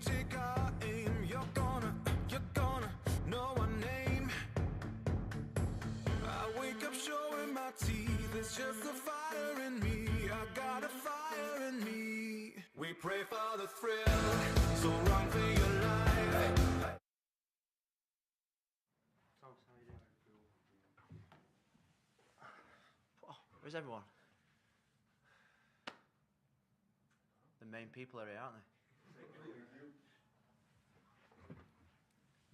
Take our aim. You're gonna know our name. I wake up showing my teeth. It's just a fire in me. I got a fire in me. We pray for the thrill, so run for your life. Oh, where's everyone? The main people are here, aren't they?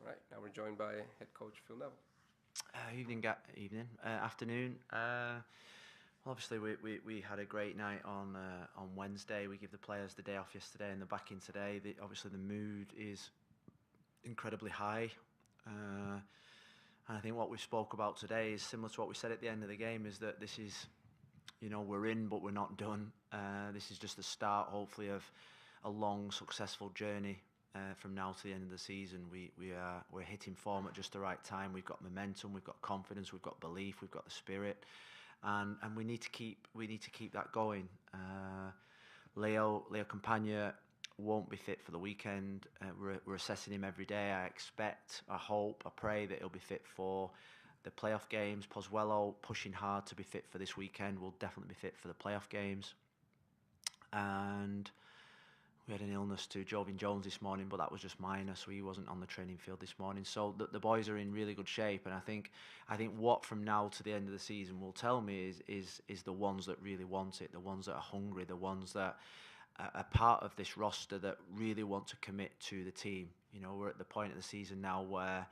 Right, now we're joined by head coach Phil Neville. Afternoon. Well, obviously, we had a great night on Wednesday. We give the players the day off yesterday and they're back in today. Obviously, the mood is incredibly high. And I think what we spoke about today is similar to what we said at the end of the game, is that this is, we're in, but we're not done. This is just the start, hopefully, of a long, successful journey. From now to the end of the season, we're hitting form at just the right time. We've got momentum, we've got confidence, we've got belief, we've got the spirit, and we need to keep that going. Leo Campagna won't be fit for the weekend. We're assessing him every day. I expect, I hope, I pray that he'll be fit for the playoff games. Pozuelo pushing hard to be fit for this weekend. Will definitely be fit for the playoff games. And we had an illness to Jovian Jones this morning, but that was just minor, so he wasn't on the training field this morning. So the boys are in really good shape, and I think what from now to the end of the season will tell me is the ones that really want it, the ones that are hungry, the ones that are part of this roster that really want to commit to the team. We're at the point of the season now where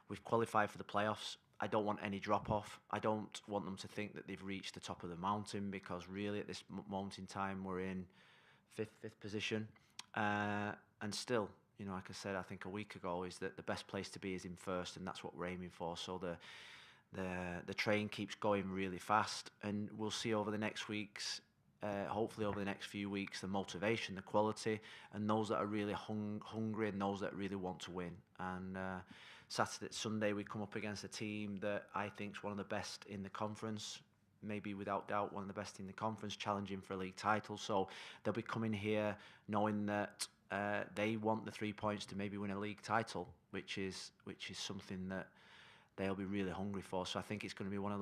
we've qualified for the playoffs. I don't want any drop-off. I don't want them to think that they've reached the top of the mountain, because really at this moment in time we're in fifth position, and still, like I said, I think a week ago, is that the best place to be is in first, and that's what we're aiming for. So the train keeps going really fast, and we'll see over the next weeks, hopefully over the next few weeks, the motivation, the quality, and those that are really hungry, and those that really want to win. And Sunday we come up against a team that I think is one of the best in the conference. Maybe without doubt one of the best in the conference, challenging for a league title. So they'll be coming here knowing that they want the 3 points to maybe win a league title, which is something that they'll be really hungry for. So I think it's going to be one of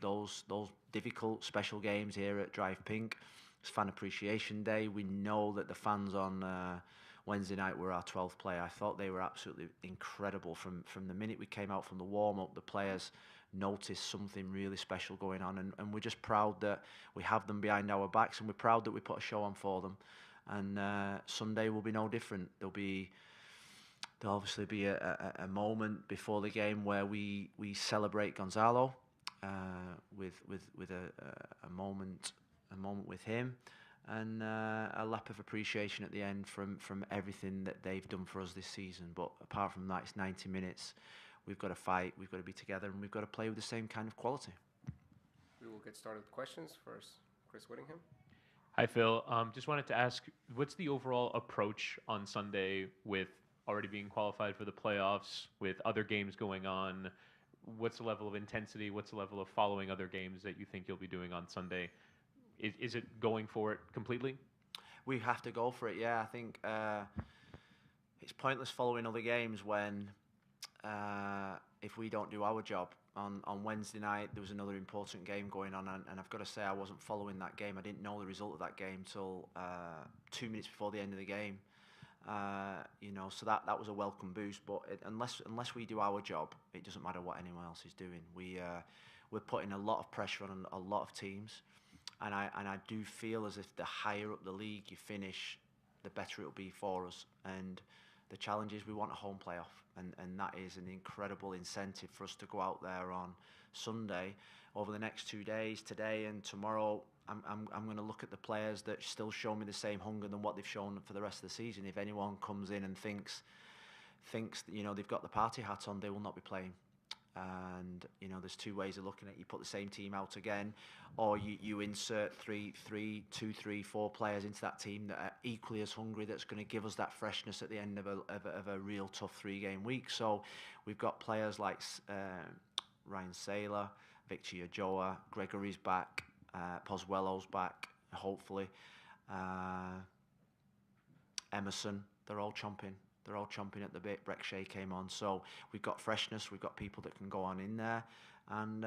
those difficult special games here at Drive Pink. It's Fan Appreciation Day. We know that the fans on Wednesday night were our 12th player. I thought they were absolutely incredible from the minute we came out from the warm-up. The players notice something really special going on, and we're just proud that we have them behind our backs, and we're proud that we put a show on for them. And Sunday will be no different. There'll obviously be a moment before the game where we celebrate Gonzalo with a moment with him, and a lap of appreciation at the end from everything that they've done for us this season. But apart from that, it's 90 minutes. We've got to fight, we've got to be together, and we've got to play with the same kind of quality. We will get started with questions. First, Chris Whittingham. Hi, Phil. Just wanted to ask, what's the overall approach on Sunday with already being qualified for the playoffs, with other games going on? What's the level of intensity? What's the level of following other games that you think you'll be doing on Sunday? Is it going for it completely? We have to go for it, yeah. I think it's pointless following other games when if we don't do our job. On Wednesday night, there was another important game going on, and I've got to say I wasn't following that game. I didn't know the result of that game till 2 minutes before the end of the game. So that was a welcome boost. But unless we do our job, it doesn't matter what anyone else is doing. We're putting a lot of pressure on a lot of teams, and I do feel as if the higher up the league you finish, the better it'll be for us. And the challenge is we want a home playoff, and that is an incredible incentive for us to go out there on Sunday. Over the next 2 days, today and tomorrow, I'm going to look at the players that still show me the same hunger than what they've shown for the rest of the season. If anyone comes in and thinks they've got the party hat on, they will not be playing. And there's two ways of looking at it. You put the same team out again, or you insert two, three, four players into that team that are equally as hungry. That's going to give us that freshness at the end of a real tough 3-game week. So we've got players like Ryan Saylor, Victor Yajoa, Gregory's back, Pozuelo's back, hopefully. Emerson, they're all chomping. They're all chomping at the bit. Breck Shea came on. So we've got freshness. We've got people that can go on in there. And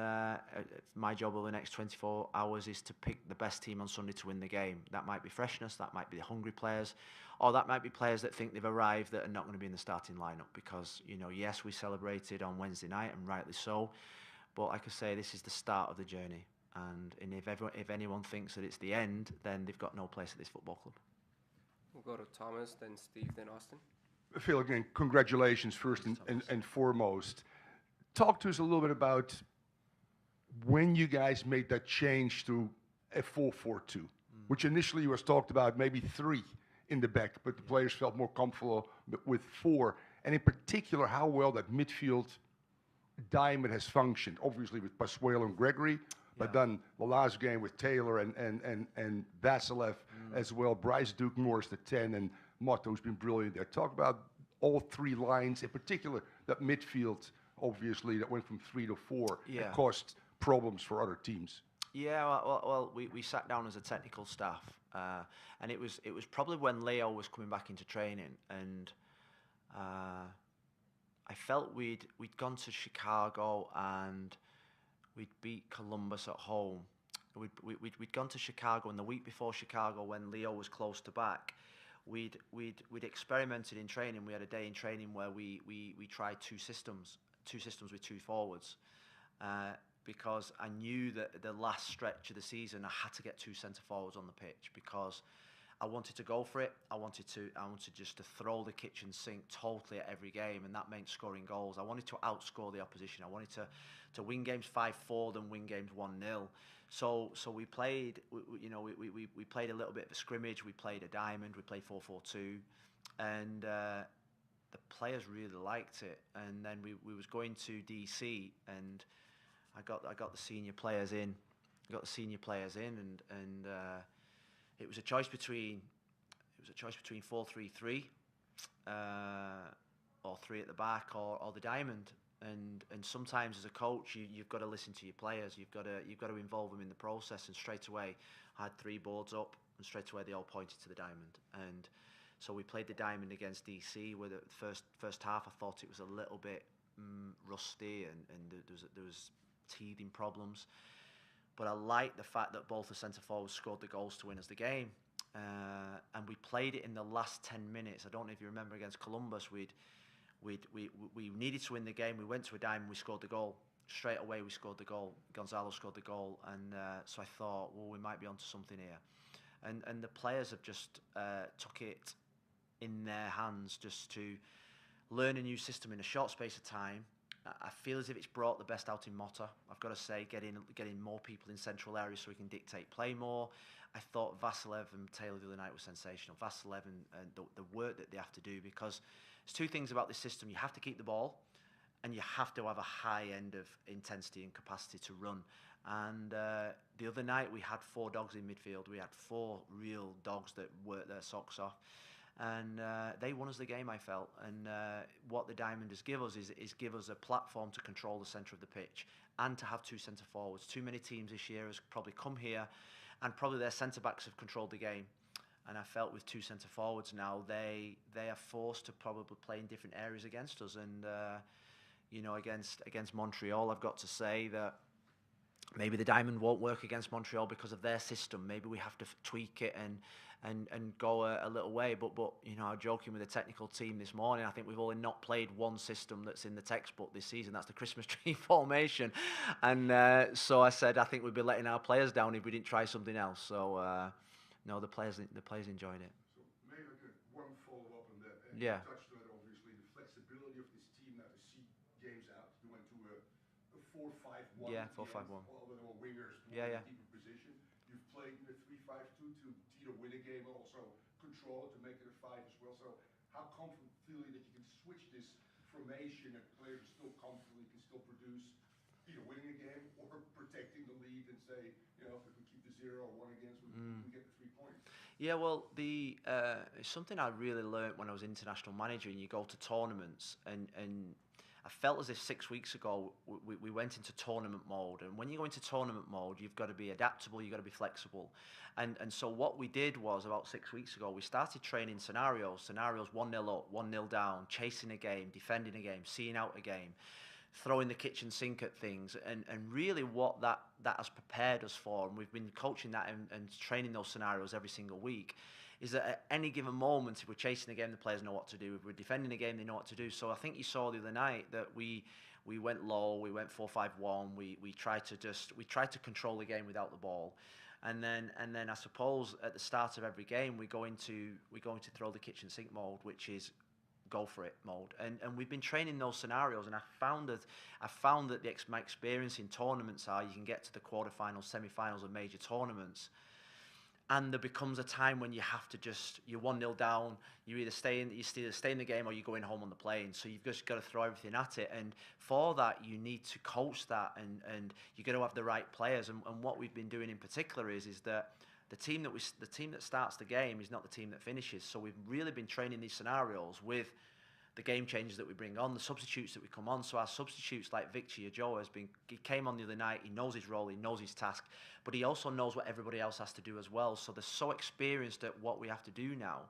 my job over the next 24 hours is to pick the best team on Sunday to win the game. That might be freshness. That might be the hungry players. Or that might be players that think they've arrived that are not going to be in the starting lineup. Because, yes, we celebrated on Wednesday night, and rightly so. But like I say, this is the start of the journey. And if anyone thinks that it's the end, then they've got no place at this football club. We'll go to Thomas, then Steve, then Austin. Phil, again, congratulations first and foremost. Talk to us a little bit about when you guys made that change to a 4-4-2, which initially was talked about maybe 3 in the back, but the players felt more comfortable with 4. And in particular, how well that midfield diamond has functioned, obviously with Pozuelo and Gregory, but then the last game with Taylor and Vasilev as well, Bryce Duke Morris, the 10, and Motto's been brilliant there. Talk about all 3 lines, in particular that midfield, obviously, that went from 3 to 4 and caused problems for other teams. Yeah, well, we sat down as a technical staff, and it was probably when Leo was coming back into training, and I felt we'd gone to Chicago and we'd beat Columbus at home. We'd gone to Chicago, and the week before Chicago, when Leo was close to back, we'd experimented in training. We had a day in training where we tried two systems with 2 forwards, because I knew that the last stretch of the season I had to get 2 centre forwards on the pitch, because I wanted to go for it. I wanted just to throw the kitchen sink totally at every game, and that meant scoring goals. I wanted to outscore the opposition. I wanted to win games 5-4 than win games 1-0. So we played, we played a little bit of a scrimmage. We played a diamond. We played 4-4-2, and the players really liked it. And then we was going to DC, and I got the senior players in. And it was a choice between 4-3-3, or 3 at the back, or the diamond. And sometimes as a coach, you've got to listen to your players. You've got to involve them in the process. And straight away, I had 3 boards up, and straight away they all pointed to the diamond. And so we played the diamond against DC. Where the first half, I thought it was a little bit rusty, and there was teething problems. But I liked the fact that both the centre forwards scored the goals to win us the game, and we played it in the last 10 minutes. I don't know if you remember, against Columbus, we needed to win the game. We went to a diamond, we scored the goal straight away we scored the goal. Gonzalo scored the goal, and so I thought, well, we might be onto something here. And the players have just took it in their hands just to learn a new system in a short space of time. I feel as if it's brought the best out in Motta. I've got to say, getting more people in central areas so we can dictate play more. I thought Vasilev and Taylor the other night was sensational. Vasilev and the work that they have to do, because there's two things about this system. You have to keep the ball, and you have to have a high end of intensity and capacity to run. And the other night we had 4 dogs in midfield. We had 4 real dogs that worked their socks off. And they won us the game, I felt. And what the Diamonders give us is give us a platform to control the centre of the pitch and to have 2 centre forwards. Too many teams this year has probably come here and probably their centre backs have controlled the game. And I felt with 2 centre forwards now, they are forced to probably play in different areas against us. And you know, against Montreal, I've got to say that maybe the Diamond won't work against Montreal because of their system. Maybe we have to tweak it and go a little way. But you know, I was joking with the technical team this morning. I think we've only not played one system that's in the textbook this season. That's the Christmas tree formation. And so I said I think we'd be letting our players down if we didn't try something else. So no, the players enjoyed it. So maybe one follow-up on that. And Yeah. You touched on it, obviously, the flexibility of this team now to see games out. You went to a 4-5-1. Yeah, 4-5-1. All the little wingers Yeah, in a deeper position. You've played in a 3-5-2 to either win a game or also control it to make it a 5 as well. So how confident feel you that you can switch this formation and players are still confidently can still produce either winning a game or protecting the lead and say, you know, if we keep the 0 or 1 against, we get the 3 points. Yeah, well, it's something I really learnt when I was international manager, and you go to tournaments, and I felt as if 6 weeks ago we went into tournament mode, and when you go into tournament mode, you've got to be adaptable, you've got to be flexible, and so what we did was about 6 weeks ago, we started training scenarios 1-0 up, 1-0 down, chasing a game, defending a game, seeing out a game, throwing the kitchen sink at things, and really what that has prepared us for, and we've been coaching that and training those scenarios every single week, is that at any given moment, if we're chasing a game, the players know what to do. If we're defending a game, they know what to do. So I think you saw the other night that we went low, we went 4-5-1, we tried to control the game without the ball. And then I suppose at the start of every game we're going to throw the kitchen sink mode, which is go for it mode, and we've been training those scenarios, and I found that my experience in tournaments are you can get to the quarterfinals, semi-finals of major tournaments, and there becomes a time when you have to you're 1-0 down, you either stay in the game or you're going home on the plane, so you've just got to throw everything at it, and for that you need to coach that, and you got to have the right players, and what we've been doing in particular is that the team that starts the game is not the team that finishes. So we've really been training these scenarios with the game changers that we bring on, the substitutes that we come on. So our substitutes like Victor Joe he came on the other night, he knows his role, he knows his task, but he also knows what everybody else has to do as well. So they're so experienced at what we have to do now.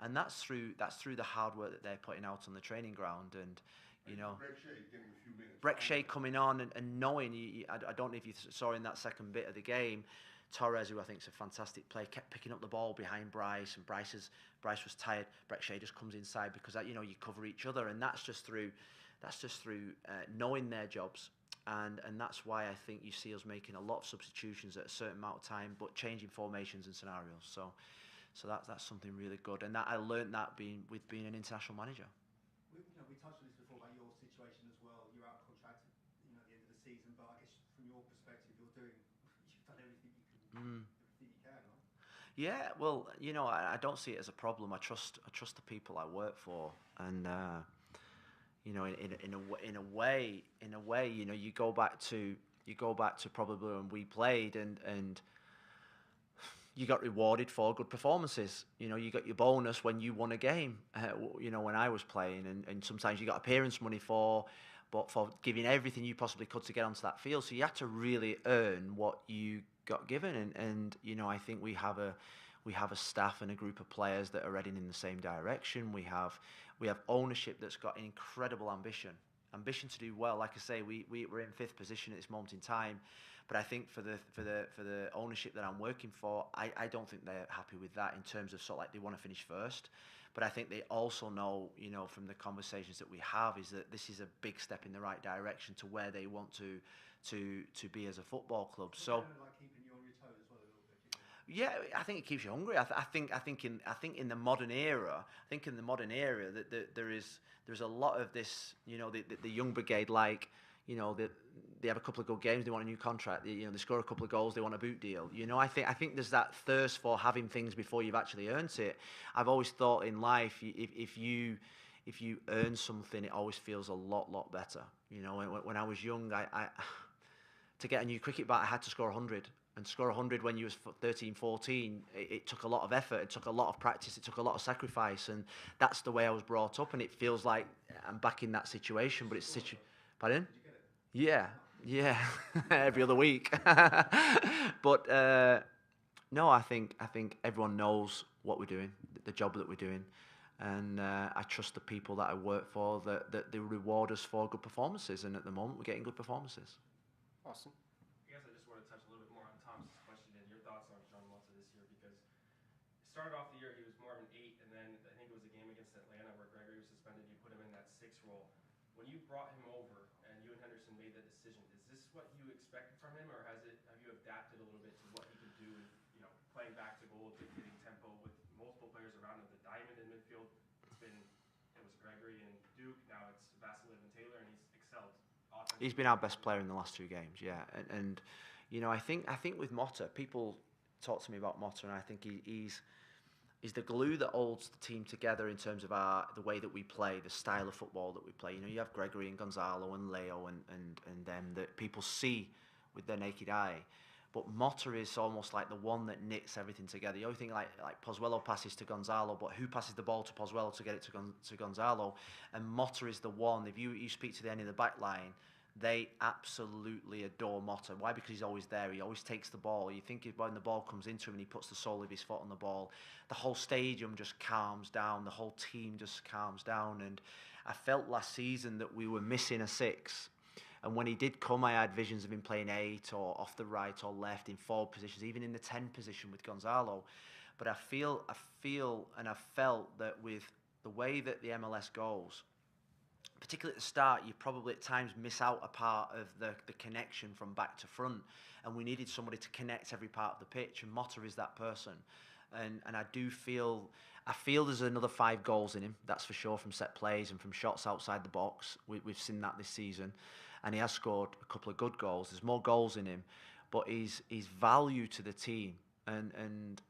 And that's through the hard work that they're putting out on the training ground. And you know, Breck Shea getting a few minutes. Breck Shea coming on and knowing, I don't know if you saw in that second bit of the game, Torres, who I think is a fantastic player, kept picking up the ball behind Bryce, and Bryce was tired. Breck Shea just comes inside because you know, you cover each other, and that's just through knowing their jobs, and that's why I think you see us making a lot of substitutions at a certain amount of time, but changing formations and scenarios. So that's something really good, and that I learned that being an international manager. We touched on this before about your situation as well. You're out of contract, you know, at the end of the season, but I guess from your perspective, you've done everything you can, everything you can, right? Yeah, well, you know, I don't see it as a problem. I trust the people I work for, and you know, in a way, you know, you go back to probably when we played, and you got rewarded for good performances. You know, you got your bonus when you won a game. You know, when I was playing, and sometimes you got appearance money for giving everything you possibly could to get onto that field. So you had to really earn what you got given. And you know, I think we have a staff and a group of players that are heading in the same direction. We have ownership that's got incredible ambition. ambition to do well. Like I say, we're in 5th position at this moment in time, but I think for the ownership that I'm working for, I don't think they're happy with that in terms of sort of like they want to finish first. But I think they also know, you know, from the conversations that we have, is that this is a big step in the right direction to where they want to be as a football club. So. Kind of like keeping you on your toes as well a little bit. Do you think? Yeah, I think it keeps you hungry. I think in the modern era, that there's a lot of this. You know, the young brigade, like, you know, they have a couple of good games, they want a new contract. They score a couple of goals, they want a boot deal. You know, I think there's that thirst for having things before you've actually earned it. I've always thought in life, if you earn something, it always feels a lot better. You know, when I was young, I to get a new cricket bat, I had to score 100. And to score 100 when you was 13, 14, it took a lot of effort, it took a lot of practice, it took a lot of sacrifice, and that's the way I was brought up, and it feels like I'm back in that situation, but it's Pardon? Yeah, every other week. But no, I think everyone knows what we're doing, the job that we're doing, and I trust the people that I work for, that they reward us for good performances, and at the moment we're getting good performances. Awesome. I guess I just want to touch a little bit more on Tom's question and your thoughts on John Malta this year, because it started off the year he was more of an 8, and then I think it was a game against Atlanta where Gregory was suspended. You put him in that 6 role. When you brought him over and you and Henderson made that decision, is this what you expected from him, or have you adapted a little bit to what he can do, you know, playing back to goal, dictating tempo with multiple players around him, the diamond in midfield? It was Gregory and Duke, now it's Vasilev and Taylor, and he's excelled. He's been our best player in the last 2 games, yeah. And you know, I think with Motta, people talk to me about Motta, and I think he's the glue that holds the team together in terms of the way that we play, the style of football that we play. You know, you have Gregory and Gonzalo and Leo and them that people see with their naked eye. But Motta is almost like the one that knits everything together. You always think like Pozuelo passes to Gonzalo, but who passes the ball to Pozuelo to get it to Gonzalo? And Motta is the one. If you speak to the end of the back line, they absolutely adore Motta. Why? Because he's always there. He always takes the ball. You think when the ball comes into him and he puts the sole of his foot on the ball, the whole stadium just calms down. The whole team just calms down. And I felt last season that we were missing a 6. And when he did come, I had visions of him playing 8 or off the right or left in forward positions, even in the 10 position with Gonzalo. But I feel and I felt that with the way that the MLS goes, particularly at the start, you probably at times miss out a part of the connection from back to front. And we needed somebody to connect every part of the pitch, and Motta is that person. And I feel there's another 5 goals in him, that's for sure, from set plays and from shots outside the box. We've seen that this season. And he has scored a couple of good goals. There's more goals in him, but his value to the team and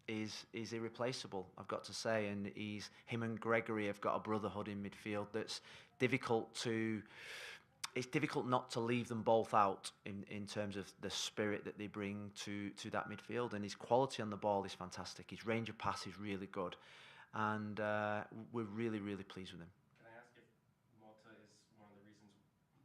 is irreplaceable, I've got to say. And him and Gregory have got a brotherhood in midfield that's difficult to. It's difficult not to leave them both out in terms of the spirit that they bring to that midfield. And his quality on the ball is fantastic. His range of pass is really good, and we're really pleased with him. Can I ask if Malta is one of the reasons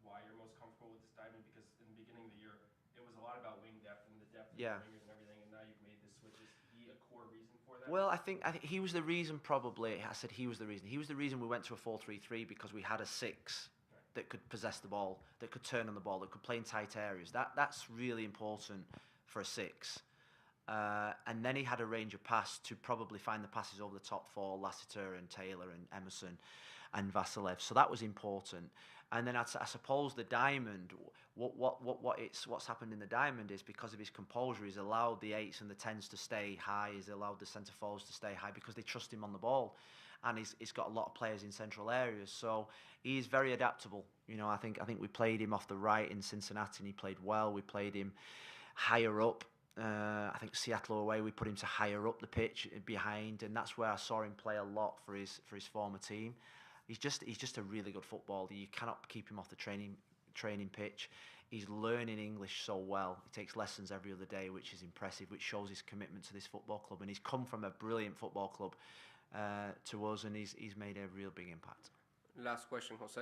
why you're most comfortable with this diamond? Because in the beginning of the year, it was a lot about wing depth and the depth of the wingers and everything, and now you've made this switch. Is he a core reason for that? Well, I think he was the reason, probably. I said he was the reason. He was the reason we went to a 4-3-3, because we had a 6 that could possess the ball, that could turn on the ball, that could play in tight areas. That's really important for a 6. And then he had a range of pass to probably find the passes over the top for Lassiter and Taylor and Emerson and Vasilev. So that was important. And then I suppose the diamond, what's happened in the diamond is, because of his composure, he's allowed the 8s and the 10s to stay high. He's allowed the centre forwards to stay high because they trust him on the ball. And he's got a lot of players in central areas, so he's very adaptable. You know, I think we played him off the right in Cincinnati, and he played well. We played him higher up. I think Seattle away, we put him to higher up the pitch behind, and that's where I saw him play a lot for his former team. He's just a really good footballer. You cannot keep him off the training pitch. He's learning English so well. He takes lessons every other day, which is impressive, which shows his commitment to this football club. And he's come from a brilliant football club to us, and he's made a real big impact. Last question, Jose.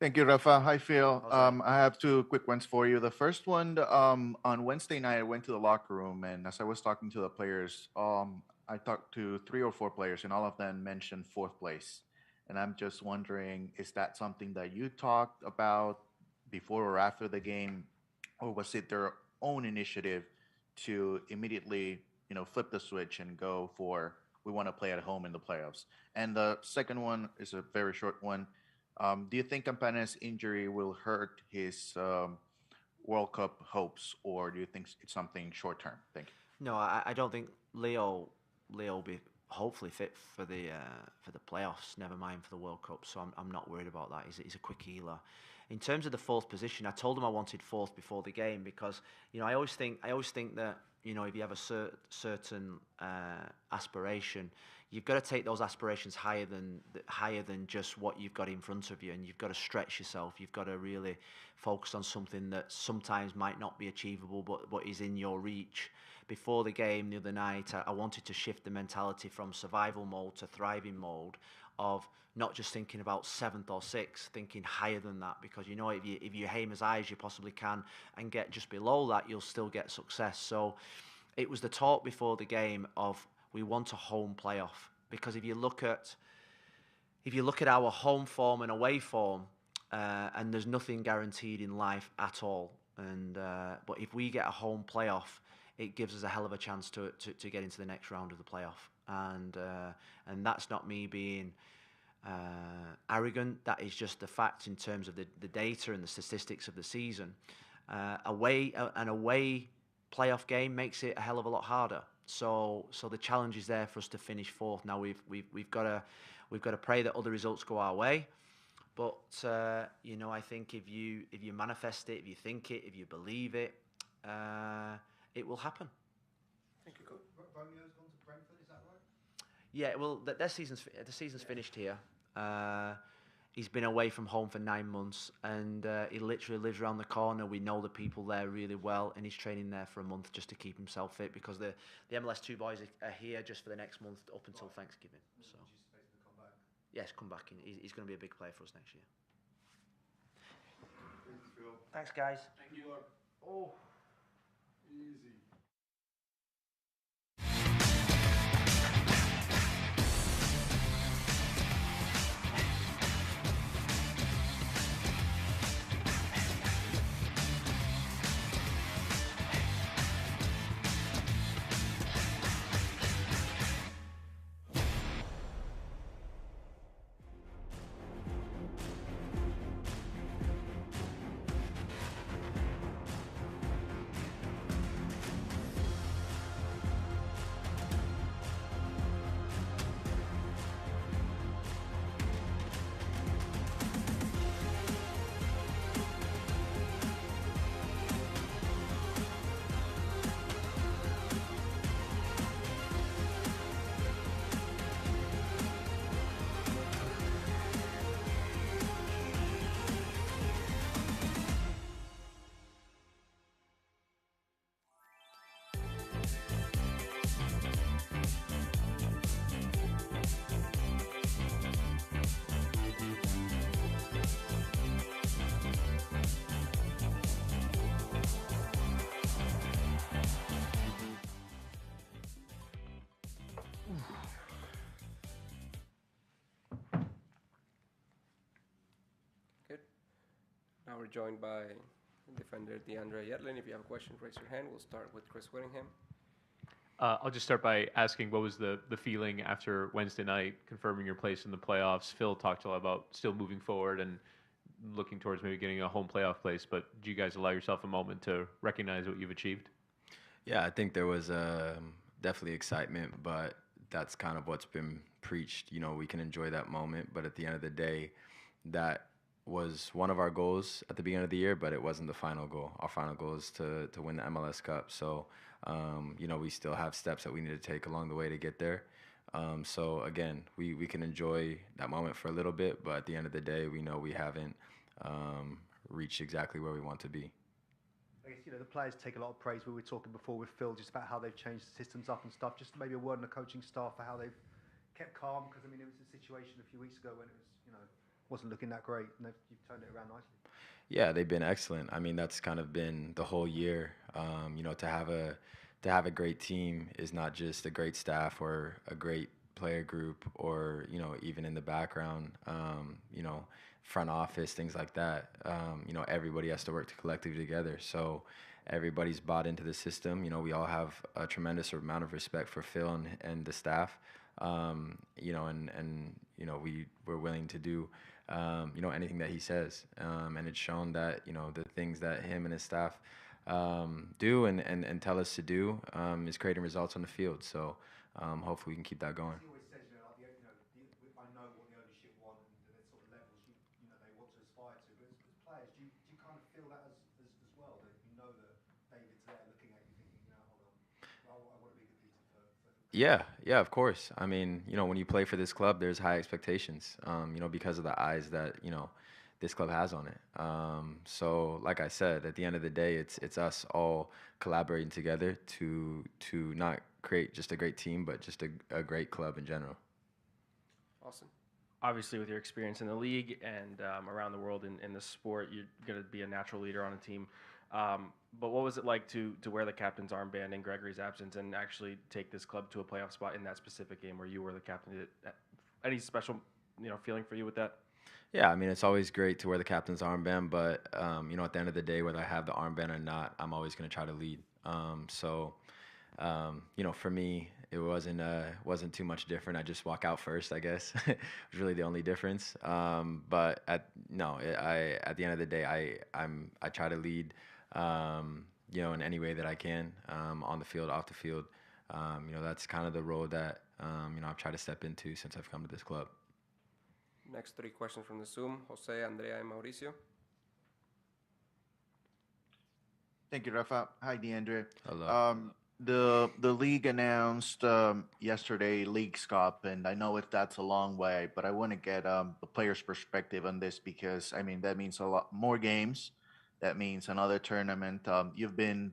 Thank you, Rafa. Hi, Phil. I have 2 quick ones for you. The first one, on Wednesday night, I went to the locker room, and as I was talking to the players, I talked to 3 or 4 players, and all of them mentioned 4th place. And I'm just wondering, is that something that you talked about before or after the game, or was it their own initiative to immediately, flip the switch and go for we want to play at home in the playoffs? And the second one is a very short one. Do you think Campane's injury will hurt his World Cup hopes, or do you think it's something short term? Thank you. No, I don't think Leo will be hopefully fit for the playoffs. Never mind for the World Cup. So I'm not worried about that. He's a quick healer. In terms of the fourth position, I told him I wanted fourth before the game because I always think that if you have a certain aspiration, you've got to take those aspirations higher than just what you've got in front of you, and you've got to stretch yourself. You've got to really focus on something that sometimes might not be achievable, but is in your reach. Before the game the other night, I wanted to shift the mentality from survival mode to thriving mode, of not just thinking about seventh or sixth, thinking higher than that, because if you aim as high as you possibly can and get just below that, you'll still get success. So it was the talk before the game of we want a home playoff, because if you look at our home form and away form, and there's nothing guaranteed in life at all, and but if we get a home playoff, it gives us a hell of a chance to get into the next round of the playoff. And that's not me being arrogant. That is just the fact in terms of the data and the statistics of the season. An away playoff game makes it a hell of a lot harder. So the challenge is there for us to finish fourth. Now we've got to pray that other results go our way. But I think if you manifest it, if you think it, if you believe it, it will happen. Thank you. Romeo's gone to Brentford, is that right? Yeah, well, the season's finished here. He's been away from home for 9 months, and he literally lives around the corner. We know the people there really well, and he's training there for a month just to keep himself fit, because the MLS2 boys are here just for the next month up until Thanksgiving. So, Would you expect him to come back? yes, come back. He's going to be a big player for us next year. Thanks, Phil. Thanks, guys. Thank you. Oh, easy. Good. Now we're joined by defender DeAndre Yedlin. If you have a question, raise your hand. We'll start with Chris Whittingham. I'll just start by asking, what was the feeling after Wednesday night, confirming your place in the playoffs? Phil talked a lot about still moving forward and looking towards maybe getting a home playoff place, but do you guys allow yourself a moment to recognize what you've achieved? Yeah, I think there was definitely excitement, but that's kind of what's been preached. We can enjoy that moment, but at the end of the day, that was one of our goals at the beginning of the year, but it wasn't the final goal. Our final goal is to win the MLS Cup. So, we still have steps that we need to take along the way to get there. So again, we can enjoy that moment for a little bit, but at the end of the day, we know we haven't reached exactly where we want to be. I guess, the players take a lot of praise. We were talking before with Phil just about how they've changed the systems up and stuff. Just maybe a word on the coaching staff for how they've kept calm, because, it was a situation a few weeks ago when it was, wasn't looking that great, and you've turned it around nicely. Yeah, they've been excellent. That's kind of been the whole year. To have a great team is not just a great staff or a great player group or, even in the background, front office, things like that. Everybody has to work collectively together. So everybody's bought into the system. We all have a tremendous amount of respect for Phil and the staff. We're willing to do, anything that he says. And it's shown that, the things that him and his staff do and tell us to do is creating results on the field. So hopefully we can keep that going. He always says, I know what the ownership want and the sort of levels they want to aspire to. But as players, do you kind of feel that as well? That you know that David's there looking at you, thinking, hold on, I want to be competing for. Yeah, of course. I mean, when you play for this club, there's high expectations, because of the eyes that, this club has on it. So like I said, at the end of the day, it's us all collaborating together to not create just a great team, but just a great club in general. Awesome. Obviously, with your experience in the league and around the world in the sport, you're going to be a natural leader on a team. But what was it like to wear the captain's armband in Gregory's absence and actually take this club to a playoff spot in that specific game where you were the captain? Any special feeling for you with that? Yeah, I mean, it's always great to wear the captain's armband, but, at the end of the day, whether I have the armband or not, I'm always going to try to lead. For me, it wasn't too much different. I just walk out first, I guess. It was really the only difference. But at the end of the day, I try to lead, in any way that I can, on the field, off the field. That's kind of the role that, I've tried to step into since I've come to this club. Next 3 questions from the Zoom. Jose, Andrea, and Mauricio. Thank you, Rafa. Hi, DeAndre. Hello. The league announced yesterday Leagues Cup, and I know that's a long way, but I want to get the players' perspective on this because, I mean, that means a lot more games. That means another tournament. You've been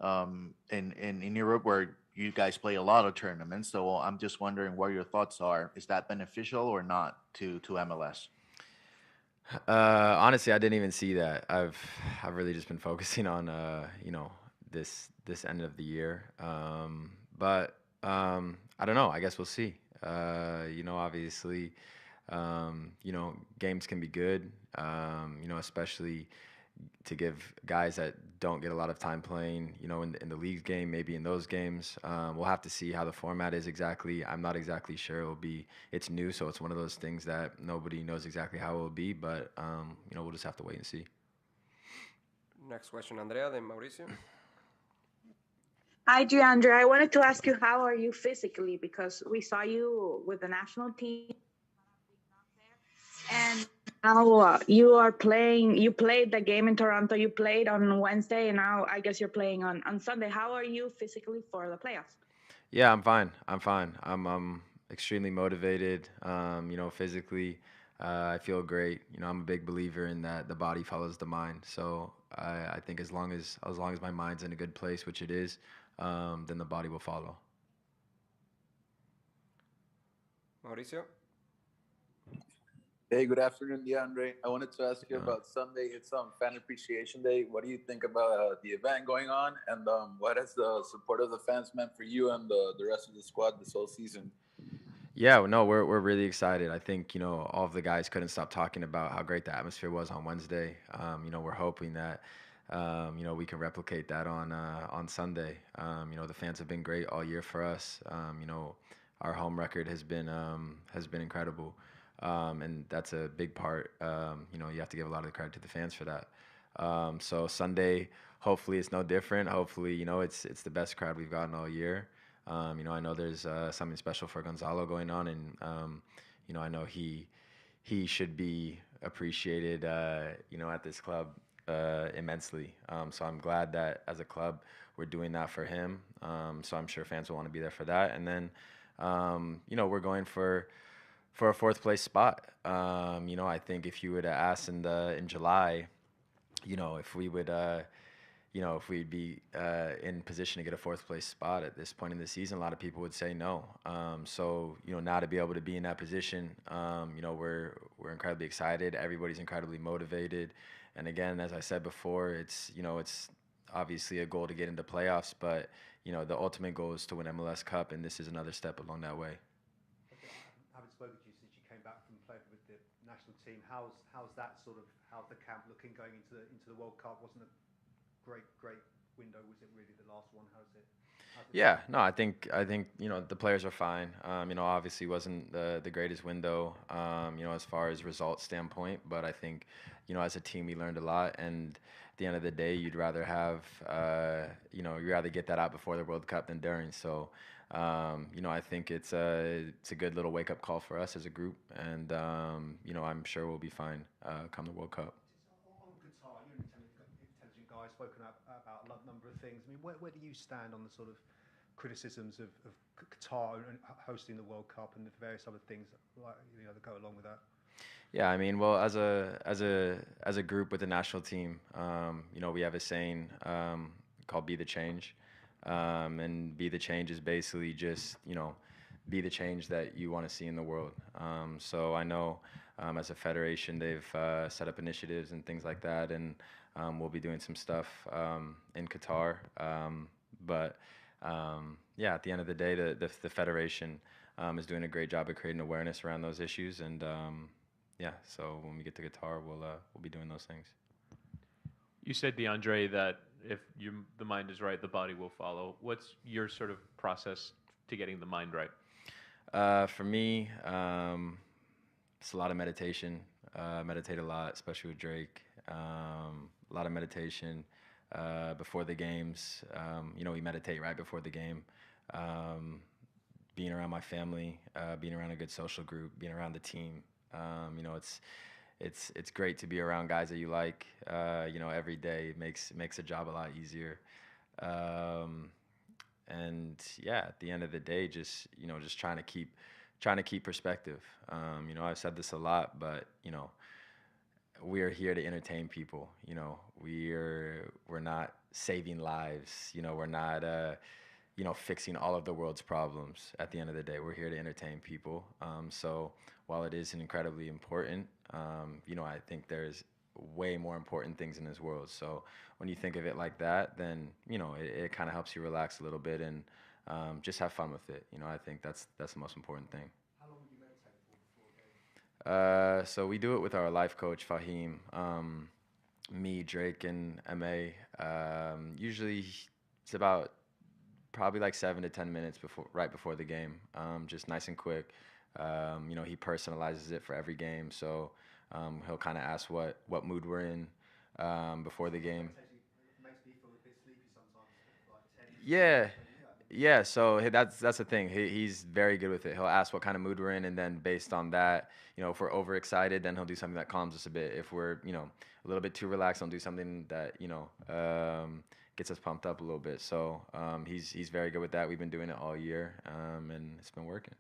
in Europe where you guys play a lot of tournaments, so I'm just wondering what your thoughts are. Is that beneficial or not to MLS? Honestly, I didn't even see that. I've really just been focusing on this end of the year. But I don't know. I guess we'll see. Obviously, games can be good. Especially to give guys that don't get a lot of time playing, in the league game, maybe in those games. We'll have to see how the format is exactly. I'm not exactly sure. It's new, so it's one of those things that nobody knows exactly how it will be, but, we'll just have to wait and see. Next question, Andrea, then Mauricio. Hi, DeAndre. I wanted to ask you, how are you physically? Because we saw you with the national team, and now you are playing. You played the game in Toronto. You played on Wednesday, and now I guess you're playing on Sunday. How are you physically for the playoffs? Yeah, I'm fine. I'm extremely motivated. Physically, I feel great. I'm a big believer in that the body follows the mind. So I think as long as my mind's in a good place, which it is, then the body will follow. Mauricio. Hey, good afternoon, DeAndre. I wanted to ask you about Sunday. It's Fan Appreciation Day. What do you think about the event going on, and what has the support of the fans meant for you and the rest of the squad this whole season? Yeah, no, we're really excited. I think all of the guys couldn't stop talking about how great the atmosphere was on Wednesday. We're hoping that we can replicate that on Sunday. The fans have been great all year for us. Our home record has been incredible. And that's a big part. You have to give a lot of the credit to the fans for that. So Sunday, hopefully it's no different. Hopefully, it's the best crowd we've gotten all year. I know there's something special for Gonzalo going on, and I know he should be appreciated, at this club immensely. So I'm glad that as a club we're doing that for him. So I'm sure fans will want to be there for that. And then, we're going for a 4th place spot. I think if you would have asked in July, if we would, if we'd be in position to get a 4th place spot at this point in the season, a lot of people would say no. So now to be able to be in that position, we're incredibly excited. Everybody's incredibly motivated. And again, as I said before, it's obviously a goal to get into playoffs, but the ultimate goal is to win MLS Cup, and this is another step along that way. team. How's that sort of how's the camp looking going into the World Cup? Wasn't a great window, was it really the last one? How's it? Yeah, no, I think the players are fine. Obviously wasn't the greatest window, as far as results standpoint, but I think, as a team we learned a lot, and at the end of the day, you'd rather have, you'd rather get that out before the World Cup than during. So, I think it's a good little wake up call for us as a group, and I'm sure we'll be fine come the World Cup. On guitar, you're an intelligent guy, spoken about a number of things. I mean, where do you stand on the sort of criticisms of Qatar and hosting the World Cup and the various other things that go along with that? Yeah, I mean, well, as a group with the national team, we have a saying called "Be the Change," and "Be the Change" is basically just be the change that you want to see in the world. So I know as a federation they've set up initiatives and things like that, and we'll be doing some stuff in Qatar. But at the end of the day, the federation is doing a great job of creating awareness around those issues, and so when we get to Qatar, we'll be doing those things. You said, DeAndre, that if the mind is right, the body will follow. What's your sort of process to getting the mind right? For me, it's a lot of meditation. Meditate a lot, especially with Drake. A lot of meditation before the games. We meditate right before the game. Being around my family, being around a good social group, being around the team. It's great to be around guys that you like. Every day it makes the job a lot easier. And at the end of the day, just trying to keep perspective. I've said this a lot, but we're here to entertain people. We're not saving lives. We're not fixing all of the world's problems. At the end of the day, we're here to entertain people. So while it is incredibly important, I think there's way more important things in this world. So when you think of it like that, then it kind of helps you relax a little bit and just have fun with it. I think that's the most important thing. How long do you meditate for before a game? So we do it with our life coach Fahim, me, Drake, and Ma. Usually it's about probably like 7 to 10 minutes right before the game, just nice and quick. He personalizes it for every game, so he'll kind of ask what mood we're in before the game. It makes me feel a bit sleepy sometimes, like 10. Yeah. So that's the thing. He's very good with it. He'll ask what kind of mood we're in, and then based on that, if we're overexcited, then he'll do something that calms us a bit. If we're a little bit too relaxed, he'll do something that gets us pumped up a little bit. So he's very good with that. We've been doing it all year, and it's been working.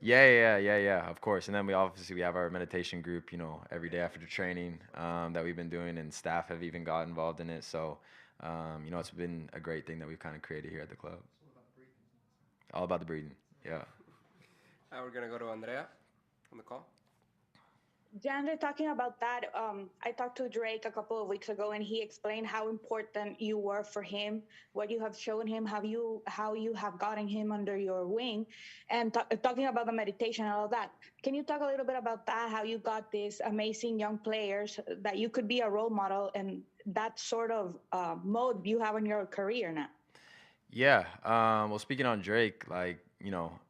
Yeah, of course. And then we have our meditation group, every day after the training that we've been doing, and staff have even got involved in it. So, it's been a great thing that we've kind of created here at the club. All about the breathing, yeah. Now we're going to go to Andrea on the call. DeAndre, talking about that, I talked to Drake a couple of weeks ago, and he explained how important you were for him, what you have shown him, how you have gotten him under your wing, and talking about the meditation and all that. Can you talk a little bit about that, how you got these amazing young players, that you could be a role model, and that sort of mode you have in your career now? Yeah, well, speaking on Drake,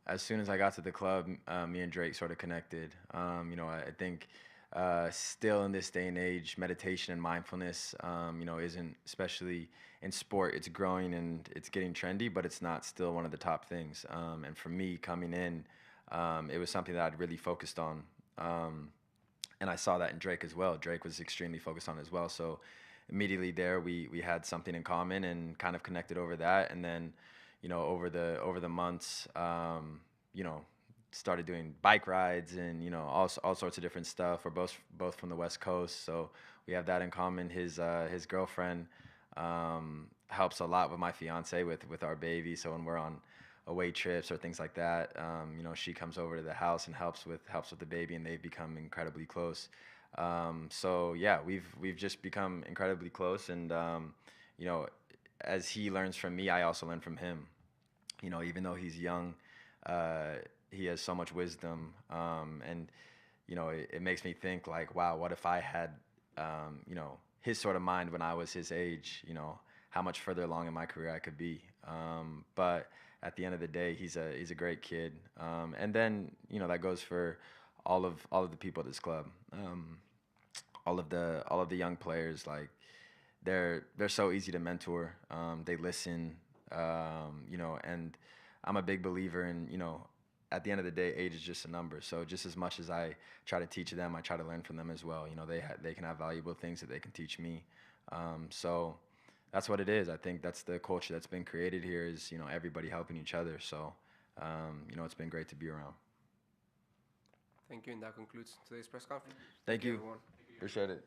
as soon as I got to the club, me and Drake sort of connected. I think still in this day and age, meditation and mindfulness, isn't, especially in sport, it's growing and it's getting trendy, but it's not still one of the top things. And for me, coming in, it was something that I'd really focused on. And I saw that in Drake as well. Drake was extremely focused on it as well. So immediately there, we had something in common and kind of connected over that. And then, over the months, started doing bike rides and all sorts of different stuff. We're both from the West Coast, so we have that in common. His girlfriend helps a lot with my fiance with our baby. So when we're on away trips or things like that, she comes over to the house and helps with the baby, and they've become incredibly close. So yeah, we've just become incredibly close, and as he learns from me, I also learn from him. Even though he's young, he has so much wisdom, and you know, it makes me think like, wow, what if I had, you know, his sort of mind when I was his age, you know, how much further along in my career I could be. But at the end of the day, he's a great kid. And then, you know, that goes for all of the people at this club. All of the young players, like they're so easy to mentor. They listen, you know, and I'm a big believer in, you know, at the end of the day, age is just a number. So just as much as I try to teach them, I try to learn from them as well. You know, they can have valuable things that they can teach me. So that's what it is. I think that's the culture that's been created here is, you know, everybody helping each other. So, you know, it's been great to be around. Thank you, and that concludes today's press conference. Thank you. Everyone. Appreciate it.